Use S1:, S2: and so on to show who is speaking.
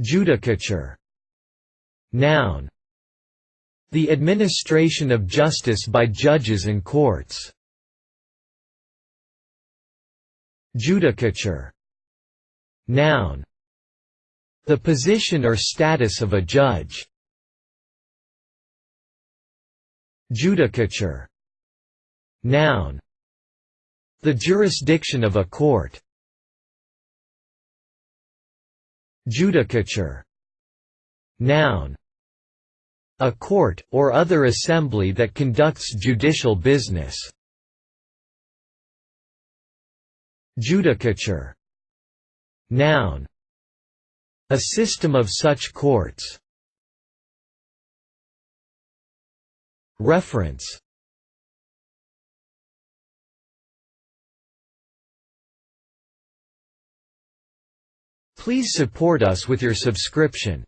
S1: Judicature. Noun. The administration of justice by judges and courts. Judicature. Noun. The position or status of a judge. Judicature. Noun. The jurisdiction of a court. Judicature. Noun. A court, or other assembly that conducts judicial business. Judicature. Noun. A system of such courts. Reference. Please support us with your subscription.